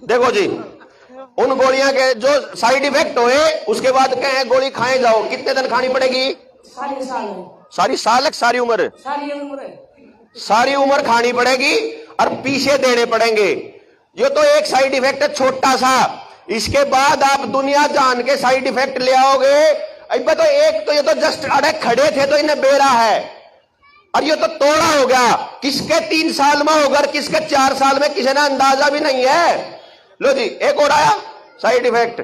देखो जी, उन गोलियां के जो साइड इफेक्ट हुए उसके बाद कहे गोली खाए जाओ, कितने दिन खानी पड़ेगी? सारी साल सारी उम्र सारी उम्र खानी पड़ेगी और पीछे देने पड़ेंगे। ये तो एक साइड इफेक्ट है छोटा सा, इसके बाद आप दुनिया जान के साइड इफेक्ट ले आओगे। अब तो एक तो ये तो जस्ट अड़े खड़े थे तो इन्हें बेरा है, और ये तो तोड़ा हो गया। किसके 3 साल में होगा, किसके 4 साल में, किसी ने अंदाजा भी नहीं है। लो जी, एक और आया साइड इफेक्ट।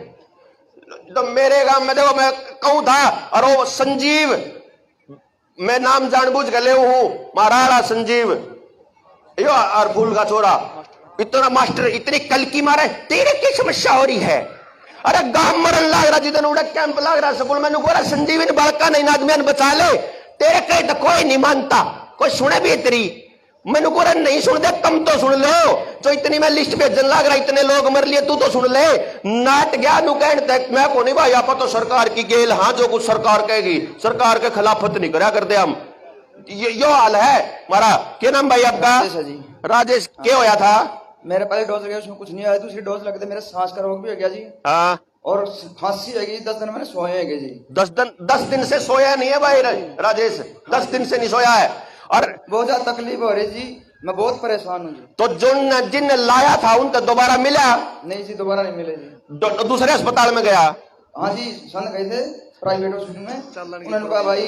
तो मेरे गांव में देखो, मैं कहूं था, और वो संजीव, मैं नाम जानबूझ कर ले हूं, महाराणा संजीव, यो और फूल का छोरा, इतना मास्टर, इतनी कल की मारे, तेरे की समस्या हो रही है। अरे गांव मरन लग रहा, जितने उड़ा कैंप लग रहा स्कूल में, गोरा संजीवी ने बड़का नहीं आदमी बचा ले, तेरे कहीं तो कोई नहीं मानता, कोई सुने भी तेरी। मैंने गोरा नहीं सुन दे, तुम तो सुन लो। जो इतनी मैं लिस्ट भेजन लग रहा, इतने लोग मर लिए, तू तो सुन ले। नाट गया नु कहन तक मैं को नहीं भाई, आप तो सरकार की गेल, हाँ जो कुछ सरकार कहेगी, सरकार के खिलाफत नहीं करा करते हम। यो हाल है हमारा। क्या नाम भाई आपका? राजेश। क्या होया था? मेरे पहले डोज लगे, उसमें कुछ नहीं आया, दूसरी डोज लगते मेरे सांस का रोग भी हो गया जी। हाँ, और खांसी है 10 दिन मैंने सोया है जी। 10 दिन से सोया नहीं है भाई राजेश, 10 दिन से नहीं सोया है, और बहुत ज्यादा तकलीफ हो रही जी, मैं बहुत परेशान हूँ जी। तो जिन लाया था उन तक दोबारा मिला? नहीं जी, दोबारा नहीं मिले जी। दूसरे अस्पताल में गया? हाँ जी, सन गए थे प्राइवेट हॉस्पिटल में, उन्होंने कहा भाई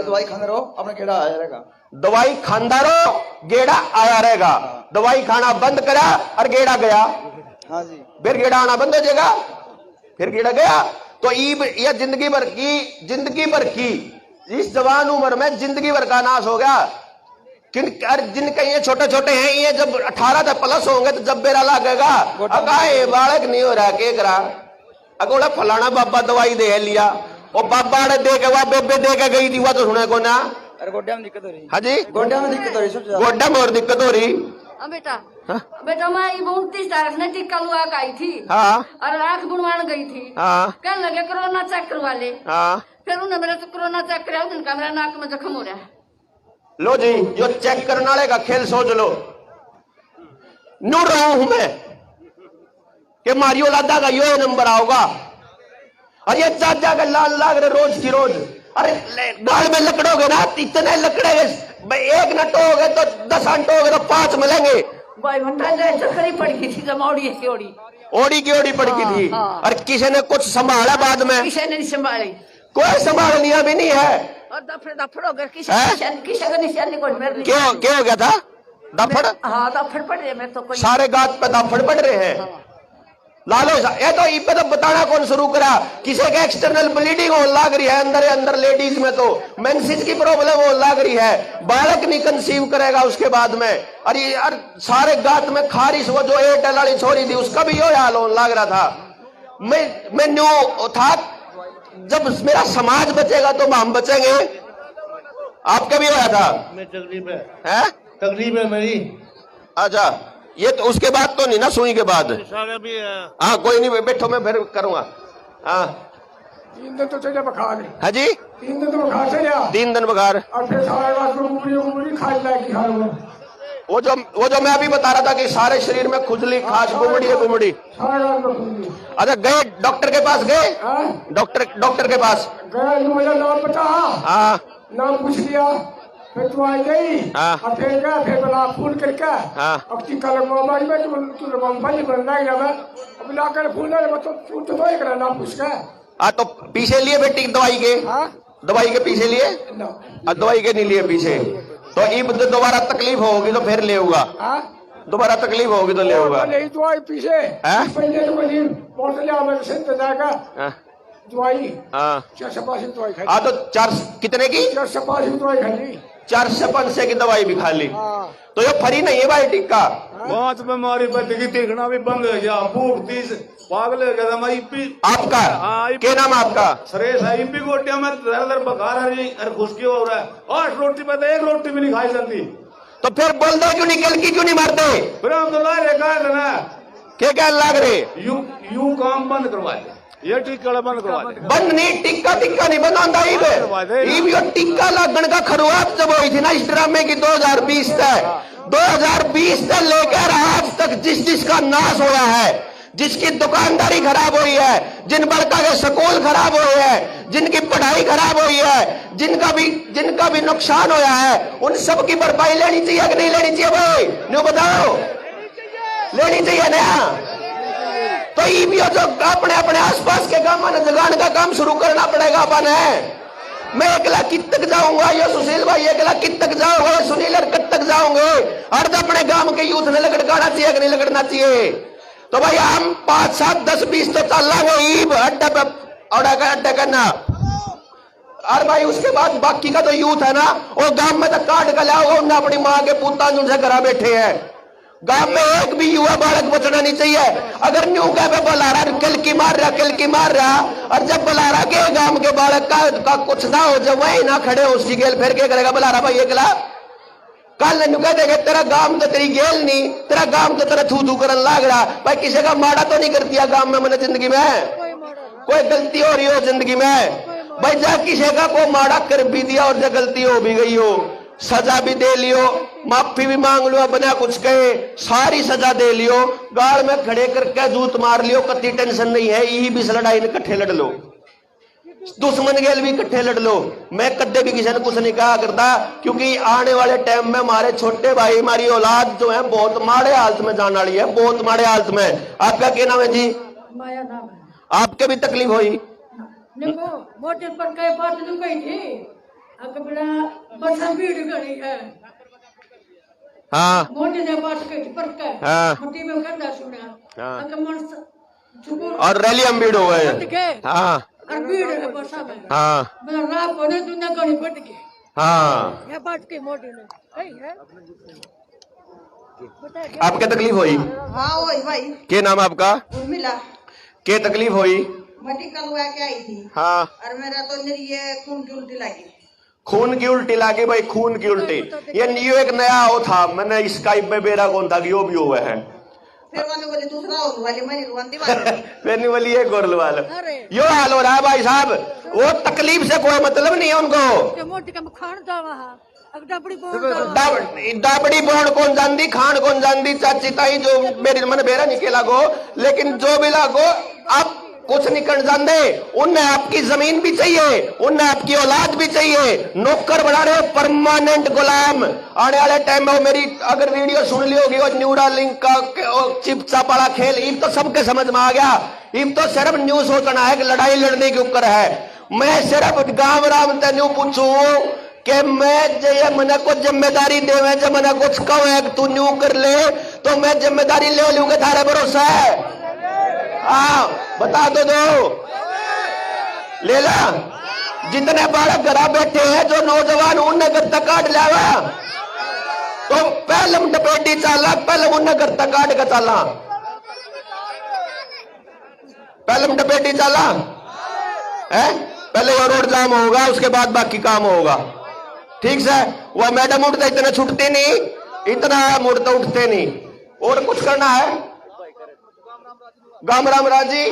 दवाई खाना रहो, अपना गेड़ा आया रहेगा। दवाई खांदा रहो, गेड़ा आया रहेगा। दवाई खाना बंद करा और गेड़ा गया। हाँ जी, फिर गेड़ा आना बंद हो जाएगा, फिर गेड़ा गया। तो ये जिंदगी भर की इस जवान उम्र में जिंदगी भर का नाश हो गया। जिनके ये छोटे छोटे हैं, ये जब 18 तक प्लस होंगे तो जब बेरा लगेगा, अगाए बालक नहीं हो रहा, के करा अगोड़ा फलाना बाबा दवाई दे लिया, और बाबा ने दे के वह बेबे दे के गई थी, वह तो सुने को ना। अरे गोड्डा में दिक्कत हो रही। हाँ जी, गोड्डा में दिक्कत हो रही, सबसे गोड्डा में और दिक्कत हो रही। बेटा मैं 29 तारीख ने टीका लुआ के आई थी। हाँ, और आंख बुनवान गई थी। हाँ, कहने लगे कोरोना चेक करवा ले। हाँ, फिर उन्हें मेरे से कोरोना चेक कराया, उनका मेरा नाक में जख्म हो रहा है। लो जी, जो चेक करने वाले का खेल सोच लो। नूर रहा हूं मैं, कि मारियो लादा का यो नंबर आओगा। और ये चाचा का लाल लाग रहे रोज की रोज। अरे गाड़ में लकड़ोगे ना, इतने लकड़े एक नट हो गए तो 10 अंट हो गए तो 5 मिलेंगे। भाई चक्करी पड़ गई थी जमाड़ी की ओड़ी, ओड़ी की ओड़ी पड़ गई थी। और किसी ने कुछ संभाला बाद में? किसी ने नहीं संभाली, कोई संभालनी अभी नहीं है। और दफड़ हो गया किसी का निशान नहीं, कोई मेरे क्यों क्या हो गया था? दफड़? हाँ दफड़ पड़ रहे मैं तो कोई सारे गात पे दफड़ पड़ रहे हैं। लालो ये तो इब तो बताना कौन शुरू करा? किसी के एक्सटर्नल ब्लीडिंग हो लाग रही है अंदर अंदर, लेडीज में तो मेंसेस की प्रॉब्लम हो लाग रही है, बालक नहीं कंसीव करेगा उसके बाद में। अरे यार सारे गात में खारिश, वो जो एयरटेल वाली छोरी थी उसका भी यो हाल होने लग रहा था। मैं न्यू था, जब मेरा समाज बचेगा तो हम बचेंगे। आपका भी होया था? मैं तकलीफ है, तकलीफ है मेरी। अच्छा ये तो उसके बाद तो नहीं ना, सुई के बाद? भी हाँ कोई नहीं, बैठो मैं फिर करूंगा। हाँ 3 दिन तो चले बुखार। हाँ जी 3 दिन तो बुखार चलिया, 3 दिन बुखार। और फिर सारे रात को गुमड़ी खाई लागी खाए वो जो मैं अभी बता रहा था कि सारे शरीर में खुजली, खास, गुमड़ी है गुमड़ी। सारे रात को खुजली। अच्छा गए डॉक्टर के पास गए? हाँ? डॉक्टर के पास गया, मुझे नाम पता, हाँ नाम पूछ लिया, फिर तू आई गई। हाँ। और फिर गया, फिर बना फोन करके हाँ। अब टीका लगवा में तू मोबाइल बनना ही ना, मैं अब लाकर फोन तो तो एक नाम पूछ के। हाँ तो पीछे लिए बेटी दवाई के? हाँ दवाई के पीछे लिए? ना और दवाई के नहीं लिए पीछे? तो इब दोबारा तकलीफ होगी तो फिर ले होगा। हाँ दोबारा तकलीफ होगी तो ले होगा। नहीं दवाई पीछे हाँ? पहले तो वही बोतल लिया मेरे से तो जाएगा हाँ दवाई हाँ 405 दवाई खाई। हाँ तो 4 कितने की? 405 दवाई खाई। 405 की दवाई भी खा ली। हाँ तो ये फ्री नहीं है भाई टिक्का। बहुत बीमारी बदगी, देखना भी बंद हो गया, भूख तीस पागल हो गया था। आपका हाँ, क्या नाम है आपका? सरेश है, इपी गोटिया में बकार है, खुशकी हो रहा है। 8 रोटी पे 1 रोटी भी नहीं खाई जाती। तो फिर बोल दो क्यों नहीं, कल की क्यों नहीं मारते? फिर हम तो ला रहे कहा ना, क्या क्या लाग रहे? यू काम बंद करवाए, ये टिक्का बंद करवाए। बंद नहीं, टिक्का नहीं बंद होता। ये टिक्का लागण का खरुआत जब हुई थी ना इस ड्रामे की 2020 तक, 2020 तक लेकर आज तक जिसका नाश हुआ है, जिसकी दुकानदारी खराब हुई है, जिन बड़का के स्कूल खराब हुए हैं, जिनकी पढ़ाई खराब हुई है, जिनका भी नुकसान हुआ है, उन सब की भरपाई लेनी चाहिए कि नहीं लेनी चाहिए भाई? न्यू बताओ, लेनी चाहिए ना? तो ये भी जो अपने अपने आसपास के गांव में जगाने का काम शुरू करना पड़ेगा अपन है। मैं अकेला कित तक जाऊंगा? ये सुशील भाई अकेला कित तक जाओगे? सुनील कब तक जाओगे? अर्ध अपने गांव के यूथ ने लगड़काना चाहिए कि नहीं लगड़ना चाहिए? तो भाई हम 5, 7, 10, 20 तो चल ईब अड्डा पे अड्डा करना। और भाई उसके बाद बाकी का तो यूथ है ना, वो गांव में तो काट कर लाओगे, उन्हें अपनी माँ के पुता जिनसे घरा बैठे हैं। गांव में एक भी युवा बालक बचना नहीं चाहिए। अगर न्यू कह पे बुलारा किल की मार रहा, और जब बुलारा के गांव के बालक का कुछ ना हो, जब वही ना खड़े हो उसकी गेल, फिर क्या करेगा बुलारा भाई अकेला? कल न्यू कह देगा तेरा गांव तो तेरी गेल नहीं, तेरा गांव तो तेरा थू करन लाग रहा। भाई किसी का माड़ा तो नहीं कर दिया गांव में मैंने जिंदगी में? कोई गलती हो रही हो जिंदगी में भाई, जा किसी का को माड़ा कर भी दिया और जो गलती हो भी गई हो, सजा भी दे लियो, माफी भी मांग लो, बिना कुछ कहे सारी सजा दे लियो, गाड़ में खड़े करके जूत मार लियो, कति टेंशन नहीं है। यही भी लड़ाई इकट्ठे लड़ लो, दुश्मन गेल भी इकट्ठे लड़ लो। मैं कद्दे भी किसी ने कुछ नहीं कहा करता, क्योंकि आने वाले टाइम में हमारे छोटे भाई, हमारी औलाद जो है बहुत माड़े हालत में जाने वाली है, बहुत माड़े हालत में। आपका क्या नाम है जी? माया नाम है। आपके भी तकलीफ हुई? मोटे पर कई बात नहीं कही थी, अकबरा बसा भीड़ गई है। हाँ मोटे ने बात कही थी पर का, हाँ मोटी में करना सुना। हाँ। अकबर और रैली हम भीड़ हो गए। हाँ और भीड़ है बसा में। हाँ मतलब रात को ने दुनिया गणी फट गई। हाँ ये बात की मोटी ने कही है। आपके तकलीफ हुई? हाँ वही भाई, क्या नाम है आपका? मिला क्या तकलीफ हुई? मटी कलवा के आई थी। हाँ और मेरा तो ये खून की उल्टी लगी। खून की उल्टी लागी भाई, खून की उल्टी। ये एक नया वो था, मैंने स्काइप में बेरा कौन था कि यो भी हुआ है। फिर वाले बोले दूसरा होने वाली मैंने रुआंदी वाली फिर वाली एक गोरल वाला यो हाल हो रहा है भाई साहब। वो तकलीफ से कोई मतलब नहीं है उनको। मोटी का खान था वहाँ डबड़ी डाबड़ी बोण कौन जानती, खान कौन जानती, चाची ताई जो मेरी मन बेरा निकला गो, लेकिन जो भी लागो आप कुछ नहीं कर जानते। उन्हें आपकी जमीन भी चाहिए, उन्हें आपकी औलाद भी चाहिए, नौकर बना रहे परमानेंट गुलाम। आने वाले टाइम में मेरी अगर वीडियो सुन ली होगी और न्यूरा लिंक का चिप चापाड़ा खेल, इन तो सबके समझ में आ गया। इन तो सिर्फ न्यूज सोचना है कि लड़ाई लड़ने के ऊपर है। मैं सिर्फ गांव राम ते न्यू पूछू कि मैं जे मने को जिम्मेदारी देवे, जब मने कुछ कहे तू न्यू कर ले तो मैं जिम्मेदारी ले लूंगा, थारे भरोसा है? हाँ बता दो ले ला। जितने बालक घर बैठे हैं जो नौजवान उन्हें घर तक काट लावा, तो पहले डपेटी चाला, पहले उन्हें घर तक काट का चाला, पहले डपेटी चाला है। पहले वो रोड जाम होगा, उसके बाद बाकी काम होगा। ठीक से वह मैडम उठते इतना छूटते नहीं, इतना मुड़ते उठते नहीं। और कुछ करना है गाम राम राजी,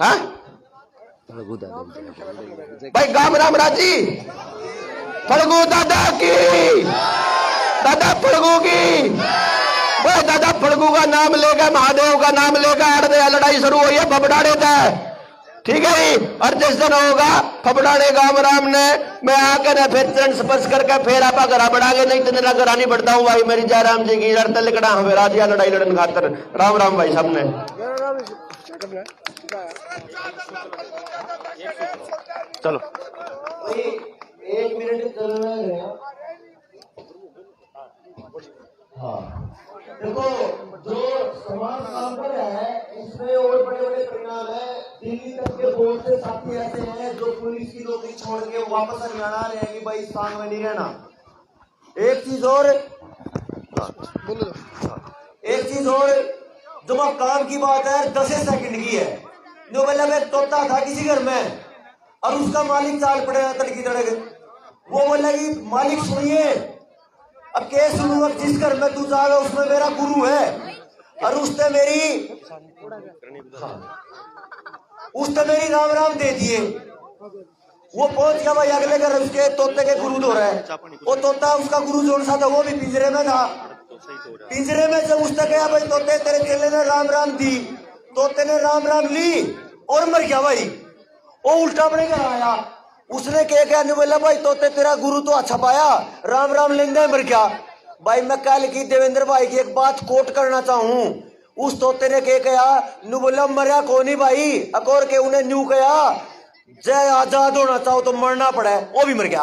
हाँ भाई गाम राम राजी। फड़गू दादा की, दादा फड़गू की, वो दादा फड़गू का नाम लेगा, महादेव का नाम लेगा, अड़दे लड़ाई शुरू हुई है, फबड़ाने का। ठीक है जी। और जिस दिन होगा फबड़ाने गांव राम ने, मैं आकर ना फिर चरण स्पर्श करके फिर आप घर बढ़ागे, नहीं तो मेरा घर नहीं बढ़ता हूँ भाई। मेरी जयराम जी की लड़ते लिखना हमें राजिया लड़ाई लड़न खातर। राम राम भाई साहब ने। चलो 1 मिनट चलना है। हाँ देखो, जो समाज काम पर है इसमें और बड़े बड़े परिणाम है। दिल्ली तक के बहुत से साथी ऐसे हैं जो पुलिस की नौकरी छोड़ के वापस हरियाणा आ रहे हैं कि भाई इस स्थान में नहीं रहना। एक चीज और जब आप काम की बात है 10 सेकंड की है। जो मतलब एक तोता था किसी घर में और उसका मालिक चाल पड़ेगा तड़की तड़क, वो बोला कि मालिक सुनिए अब के सुनूंगा, जिस घर में तू जाएगा उसमें मेरा गुरु है और उसने मेरी राम राम दे दिए। वो पहुंच गया भाई अगले घर, उसके तोते के गुरु दो रहा है। वो तोता उसका गुरु जोन सा था, वो भी पिंजरे में था। पिंजरे में जब उसने कहा भाई तोते तेरे चेले ने राम राम दी, तोते ने राम राम ली और मर गया भाई। वो उल्टा अपने घर आया, उसने क्या बोला भाई तोते तेरा गुरु तो अच्छा पाया, राम राम लेंगे मर गया। भाई मैं कल की देवेंद्र भाई की एक बात कोट करना चाहूं। उस तोते ने क्या कहा, नु बोला मरिया कौन भाई, अकोर के उन्हें न्यू कहा जय आजाद होना चाहो तो मरना पड़े, वो भी मर गया।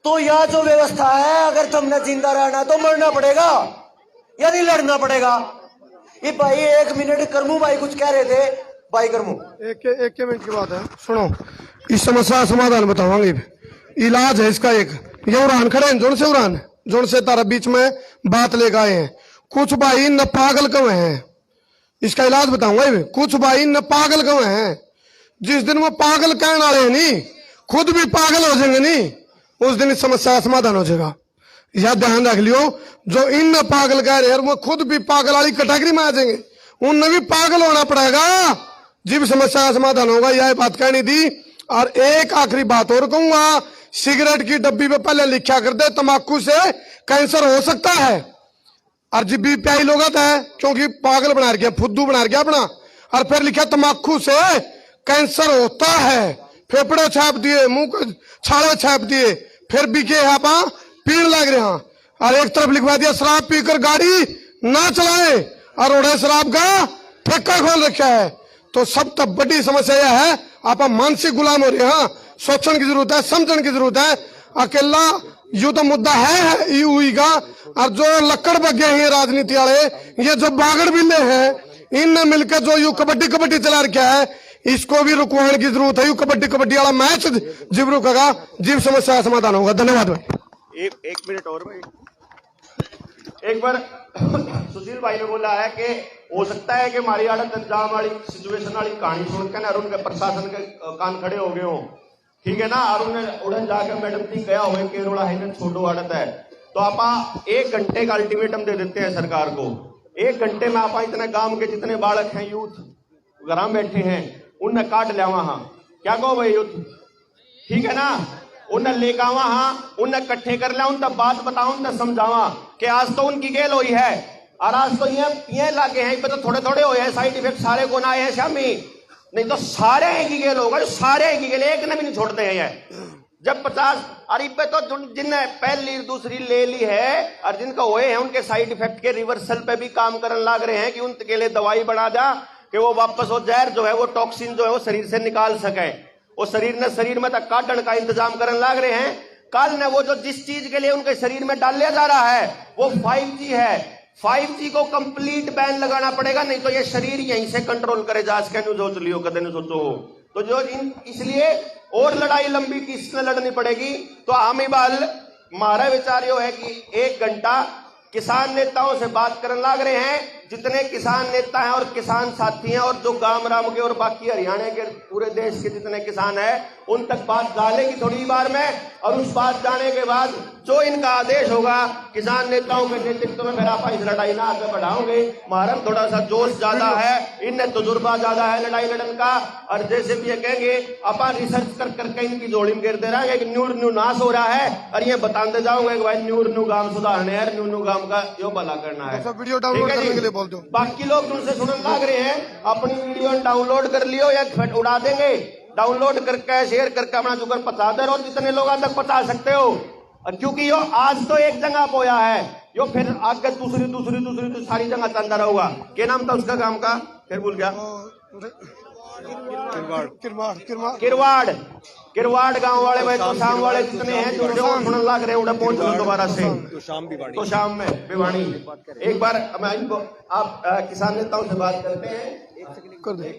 तो यह जो व्यवस्था है, अगर तुमने जिंदा रहना तो मरना पड़ेगा या नहीं लड़ना पड़ेगा। ये भाई 1 मिनट करमू भाई कुछ कह रहे थे भाई करमू। एक मिनट की बात है, सुनो। इस समस्या का समाधान बताऊंगी, इलाज है इसका। एक ये उड़ान खड़े हैं, जोन से तारा बीच में बात लेकर आए हैं। कुछ भाई न पागल कवे हैं, इसका इलाज बताऊंगा। कुछ भाई न पागल कवे हैं, जिस दिन वो पागल कहने वाले हैं नहीं, खुद भी पागल हो जाएंगे नहीं, उस दिन इस समस्या का समाधान हो जाएगा। यह ध्यान रख लियो, जो इन न पागल कह रहे हैं वो खुद भी पागल वाली कैटेगरी में आ जाएंगे, उनने भी पागल होना पड़ेगा, जब समस्या का समाधान होगा। यह बात कहनी थी। और एक आखिरी बात और कहूंगा, सिगरेट की डब्बी पे पहले लिखा कर दे तंबाकू से कैंसर हो सकता है। और जब भी प्याई लोग है, क्योंकि पागल बना रखा, फुद्दू बना रखा अपना, और फिर लिखा तंबाकू से कैंसर होता है। फेफड़े छाप दिए, मुंह को छाले छाप दिए, फिर बिके यहाँ पा पीड़ लग रहे हैं। और एक तरफ लिखवा दिया शराब पीकर गाड़ी ना चलाए, और ओढ़े शराब का ठेका खोल रखा है। तो सब तब बड़ी समस्या यह है, आप मानसिक गुलाम हो रहे हैं। सोचने की जरूरत है, समझने की जरूरत है। अकेला यू तो मुद्दा है यूई का, और जो लकड़ बगे हैं राजनीति वाले, ये जो बागड़ बिल्ले हैं, इन मिलकर जो यू कबड्डी चला रखा है, इसको भी रुकवाने की जरूरत है। यू कबड्डी वाला मैच जीव रुकेगा, जीव समस्या का समाधान होगा। धन्यवाद भाई। एक मिनट और भाई। एक बार सुशील भाई ने बोला है कि हो सकता है कि हमारी आड़त अंजाम वाली सिचुएशन वाली कहानी सुनकर ना उनके प्रशासन के कान खड़े हो गए हो, ठीक है ना। और उन्हें उड़न जाकर मैडम जी गया हुए केरोड़ा है छोटो आड़त है, तो आप 1 घंटे का अल्टीमेटम दे देते हैं सरकार को। 1 घंटे में आप इतने गांव के जितने बालक हैं, यूथ घर बैठे हैं, उन्हें काट लिया वहां। क्या कहो भाई यूथ, ठीक है ना। उन्हें लेकर आवा, हाँ उन्हें इकट्ठे कर लिया, उन तब बात बताओ, उन्हें समझावा कि आज तो उनकी गेल हुई है और आज तो ये लागे हैं, तो थोड़े थोड़े हुए हैं साइड इफेक्ट, सारे को ना आए हैं शामी, नहीं तो सारे एक ही गेल होगा, जो सारे एक ही गेल, एक ने भी नहीं छोड़ते हैं ये। जब 50 अरे पे तो जिनने पहली दूसरी ले ली है और जिनका हुए हैं उनके साइड इफेक्ट के रिवर्सल पे भी काम करने लग रहे हैं कि उनके लिए दवाई बना जा कि वो वापस वो जहर जो है, वो टॉक्सिन जो है वो शरीर से निकाल सके, वो शरीर में तक काटने का इंतजाम करने लग रहे हैं। कल ने वो जो जिस चीज के लिए उनके शरीर में डाल लिया जा रहा है वो 5G है, 5G को कंप्लीट बैन लगाना पड़ेगा, नहीं तो ये शरीर यहीं से कंट्रोल करे जा सके। सोच लियो कदे नहीं सोचो तो जो इसलिए और लड़ाई लंबी किसने लड़नी पड़ेगी। तो आमी बाल हमारा विचार यो है कि 1 घंटा किसान नेताओं से बात करने लग रहे हैं, जितने किसान नेता हैं और किसान साथी हैं और जो गांव राम के और बाकी हरियाणा के पूरे देश के जितने किसान हैं उन तक बात डालेगी थोड़ी बार में, और उस बात जाने के बाद जो इनका आदेश होगा किसान नेताओं के नेतृत्व में फिर आप इस लड़ाई ना आगे बढ़ाओगे। हमारा थोड़ा सा जोश ज्यादा है, इनने तजुर्बा ज्यादा है लड़ाई लड़न का, और जैसे भी ये कहेंगे अपन रिसर्च कर करके इनकी जोड़ी में गिर दे रहा है कि न्यू नाश हो रहा है, और ये बताते जाऊंगा कि भाई न्यू गांव सुधारने है, न्यू गांव का यो भला करना है। वीडियो डाउनलोड करने के लिए बोल दो। बाकी लोग तुमसे सुनने लग रहे हैं, अपनी वीडियो डाउनलोड कर लियो या उड़ा देंगे, डाउनलोड करके शेयर करके अपना जुगर पहुंचा दे रहो, जितने लोगों तक पहुंचा सकते हो। और क्योंकि यो आज तो एक जगह पोया है, यो फिर आगे दूसरी तो सारी जगह चलता रहेगा। क्या नाम था उसका काम का, फिर भूल गया, किरवाड़ गांव वाले भाई, तो शाम वाले जितने हैं जो सुनने लग रहे हैं उन्हें पहुंच लो दोबारा से, तो शाम में भिवानी एक बार मैं इनको आप किसान नेताओं से बात करते हैं। कर दे।